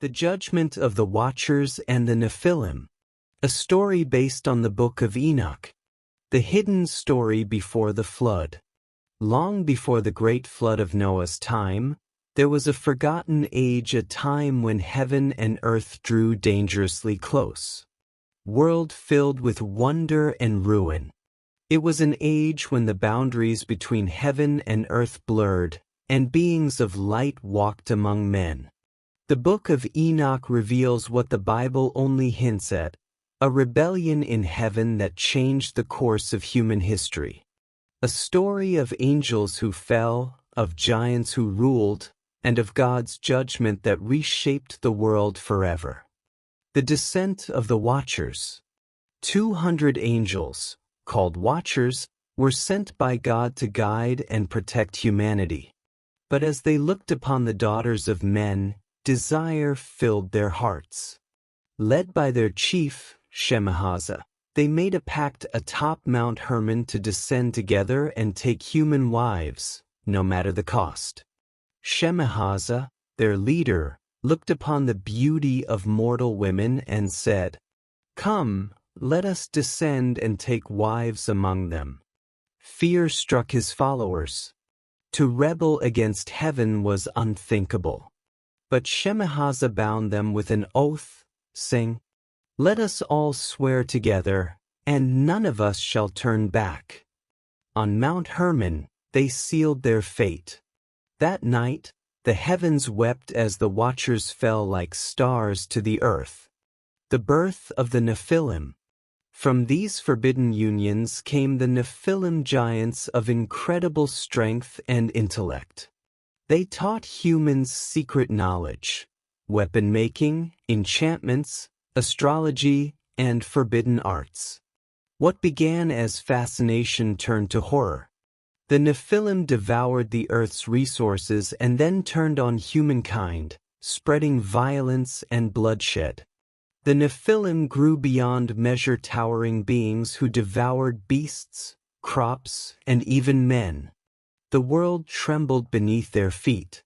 The Judgment of the Watchers and the Nephilim, a story based on the Book of Enoch, the hidden story before the flood. Long before the great flood of Noah's time, there was a forgotten age, a time when heaven and earth drew dangerously close. World filled with wonder and ruin. It was an age when the boundaries between heaven and earth blurred, and beings of light walked among men. The Book of Enoch reveals what the Bible only hints at, a rebellion in heaven that changed the course of human history. A story of angels who fell, of giants who ruled, and of God's judgment that reshaped the world forever. The descent of the Watchers. 200 angels, called Watchers, were sent by God to guide and protect humanity. But as they looked upon the daughters of men, desire filled their hearts. Led by their chief, Shemhaza, they made a pact atop Mount Hermon to descend together and take human wives, no matter the cost. Shemhaza, their leader, looked upon the beauty of mortal women and said, "Come, let us descend and take wives among them." Fear struck his followers. To rebel against heaven was unthinkable. But Shemhaza bound them with an oath, saying, "Let us all swear together, and none of us shall turn back." On Mount Hermon, they sealed their fate. That night, the heavens wept as the Watchers fell like stars to the earth. The birth of the Nephilim. From these forbidden unions came the Nephilim, giants of incredible strength and intellect. They taught humans secret knowledge, weapon-making, enchantments, astrology, and forbidden arts. What began as fascination turned to horror. The Nephilim devoured the earth's resources and then turned on humankind, spreading violence and bloodshed. The Nephilim grew beyond measure, towering beings who devoured beasts, crops, and even men. The world trembled beneath their feet.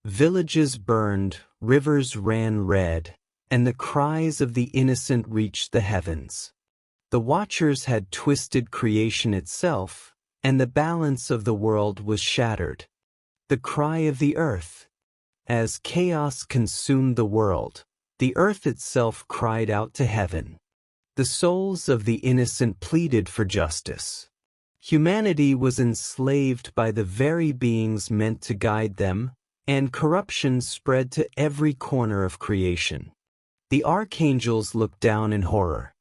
Villages burned, rivers ran red, and the cries of the innocent reached the heavens. The Watchers had twisted creation itself, and the balance of the world was shattered. The cry of the earth. As chaos consumed the world, the earth itself cried out to heaven. The souls of the innocent pleaded for justice. Humanity was enslaved by the very beings meant to guide them, and corruption spread to every corner of creation. The archangels looked down in horror.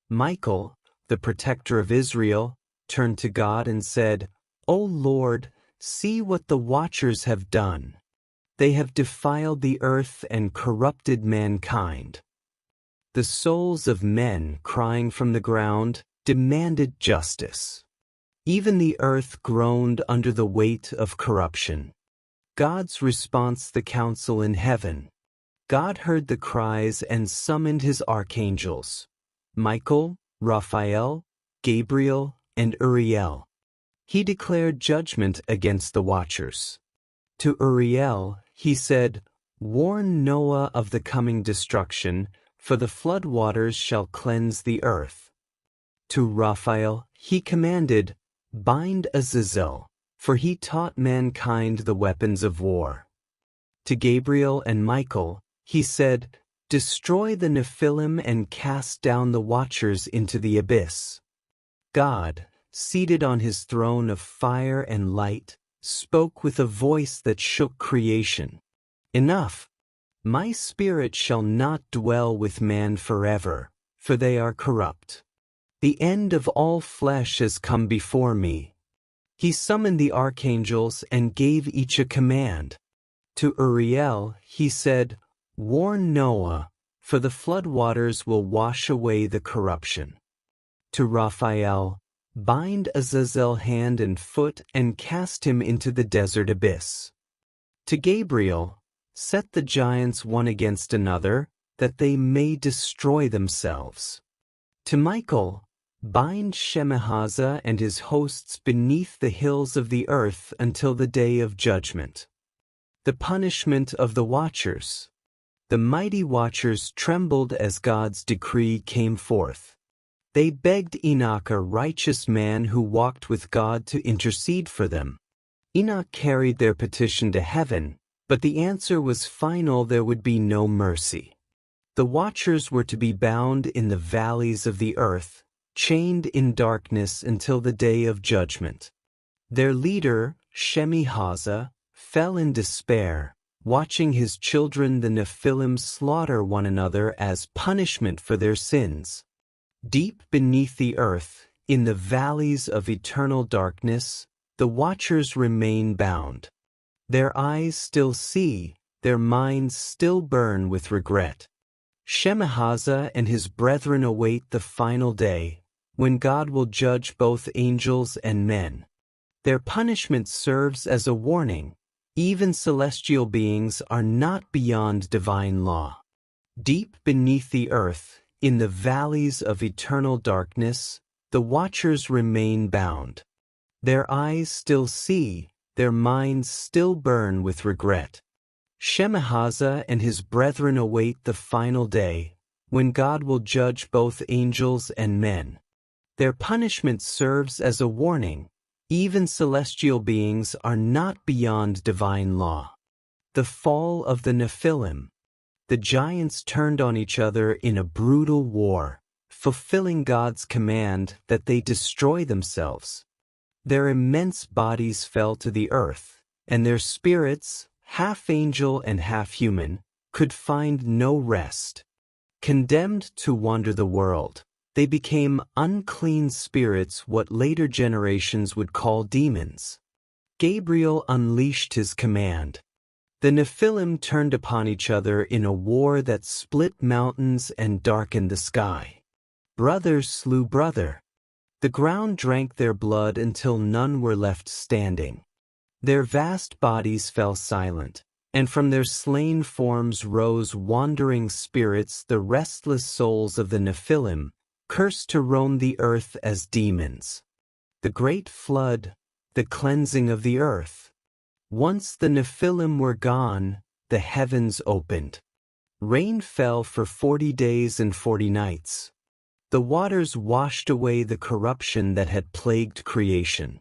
Michael, the protector of Israel, turned to God and said, "O Lord, see what the Watchers have done. They have defiled the earth and corrupted mankind." The souls of men, crying from the ground, demanded justice. Even the earth groaned under the weight of corruption. God's response: the council in heaven. God heard the cries and summoned his archangels, Michael, Raphael, Gabriel, and Uriel. He declared judgment against the Watchers. To Uriel, he said, "Warn Noah of the coming destruction, for the flood waters shall cleanse the earth." To Raphael, he commanded, "Bind Azazel, for he taught mankind the weapons of war." To Gabriel and Michael, he said, "Destroy the Nephilim and cast down the Watchers into the abyss." God, seated on his throne of fire and light, spoke with a voice that shook creation. "Enough! My spirit shall not dwell with man forever, for they are corrupt. The end of all flesh has come before me." He summoned the archangels and gave each a command. To Uriel, he said, "Warn Noah, for the flood waters will wash away the corruption." To Raphael, "Bind Azazel hand and foot and cast him into the desert abyss." To Gabriel, "Set the giants one against another, that they may destroy themselves." To Michael, "Bind Shemhaza and his hosts beneath the hills of the earth until the day of judgment." The punishment of the Watchers. The mighty watchers trembled as God's decree came forth. They begged Enoch, a righteous man who walked with God, to intercede for them. Enoch carried their petition to heaven, but the answer was final: there would be no mercy. The watchers were to be bound in the valleys of the earth, chained in darkness until the day of judgment. Their leader, Shemihaza, fell in despair, watching his children the Nephilim slaughter one another as punishment for their sins. Deep beneath the earth, in the valleys of eternal darkness, the watchers remain bound. Their eyes still see, their minds still burn with regret. Shemihaza and his brethren await the final day, when God will judge both angels and men. Their punishment serves as a warning: even celestial beings are not beyond divine law. Deep beneath the earth, in the valleys of eternal darkness, the watchers remain bound. Their eyes still see, their minds still burn with regret. Shemihaza and his brethren await the final day, when God will judge both angels and men. Their punishment serves as a warning: even celestial beings are not beyond divine law. The fall of the Nephilim. The giants turned on each other in a brutal war, fulfilling God's command that they destroy themselves. Their immense bodies fell to the earth, and their spirits, half angel and half human, could find no rest. Condemned to wander the world, they became unclean spirits, what later generations would call demons. Gabriel unleashed his command. The Nephilim turned upon each other in a war that split mountains and darkened the sky. Brother slew brother. The ground drank their blood until none were left standing. Their vast bodies fell silent, and from their slain forms rose wandering spirits, the restless souls of the Nephilim, cursed to roam the earth as demons. The great flood, the cleansing of the earth. Once the Nephilim were gone, the heavens opened. Rain fell for 40 days and 40 nights. The waters washed away the corruption that had plagued creation.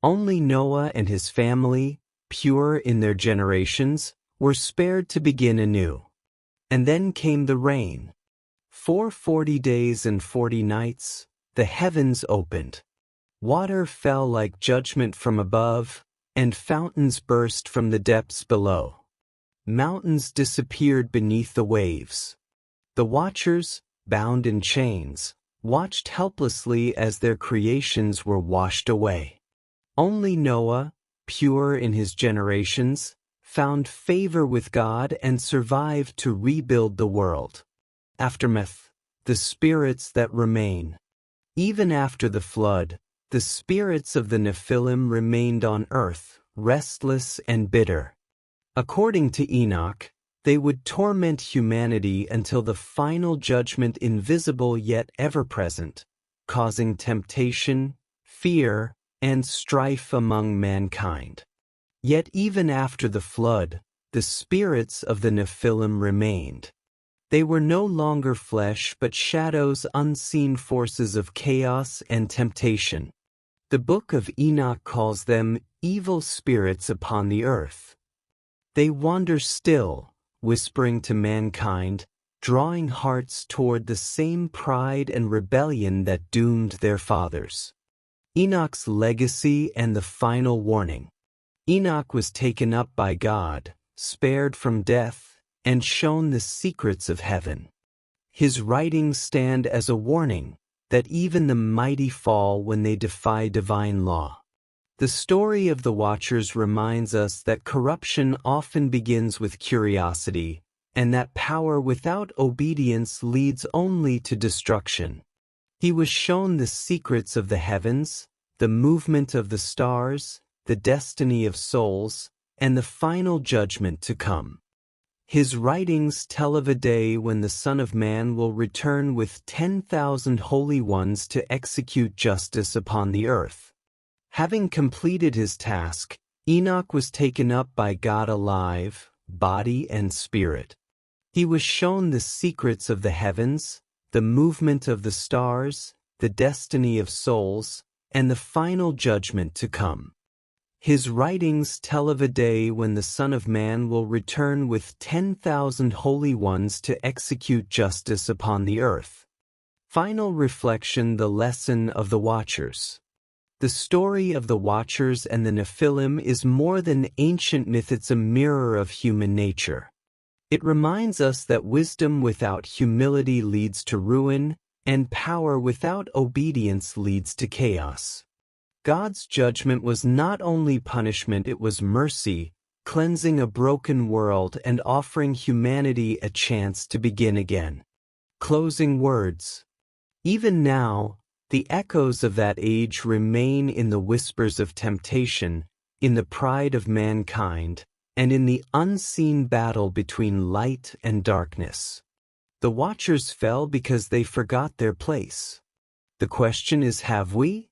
Only Noah and his family, pure in their generations, were spared to begin anew. And then came the rain. For 40 days and 40 nights, the heavens opened. Water fell like judgment from above, and fountains burst from the depths below. Mountains disappeared beneath the waves. The watchers, bound in chains, watched helplessly as their creations were washed away. Only Noah, pure in his generations, found favor with God and survived to rebuild the world. Aftermath. The spirits that remain. Even after the flood, the spirits of the Nephilim remained on earth, restless and bitter. According to Enoch, they would torment humanity until the final judgment, invisible yet ever-present, causing temptation, fear, and strife among mankind. Yet even after the flood, the spirits of the Nephilim remained. They were no longer flesh but shadows, unseen forces of chaos and temptation. The Book of Enoch calls them evil spirits upon the earth. They wander still, whispering to mankind, drawing hearts toward the same pride and rebellion that doomed their fathers. Enoch's legacy and the final warning. Enoch was taken up by God, spared from death, and shown the secrets of heaven. His writings stand as a warning that even the mighty fall when they defy divine law. The story of the Watchers reminds us that corruption often begins with curiosity, and that power without obedience leads only to destruction. He was shown the secrets of the heavens, the movement of the stars, the destiny of souls, and the final judgment to come. His writings tell of a day when the Son of Man will return with 10,000 holy ones to execute justice upon the earth. Having completed his task, Enoch was taken up by God alive, body and spirit. He was shown the secrets of the heavens, the movement of the stars, the destiny of souls, and the final judgment to come. His writings tell of a day when the Son of Man will return with 10,000 holy ones to execute justice upon the earth. Final reflection: the lesson of the Watchers. The story of the Watchers and the Nephilim is more than ancient myth, it's a mirror of human nature. It reminds us that wisdom without humility leads to ruin, and power without obedience leads to chaos. God's judgment was not only punishment, it was mercy, cleansing a broken world and offering humanity a chance to begin again. Closing words. Even now, the echoes of that age remain in the whispers of temptation, in the pride of mankind, and in the unseen battle between light and darkness. The Watchers fell because they forgot their place. The question is, have we?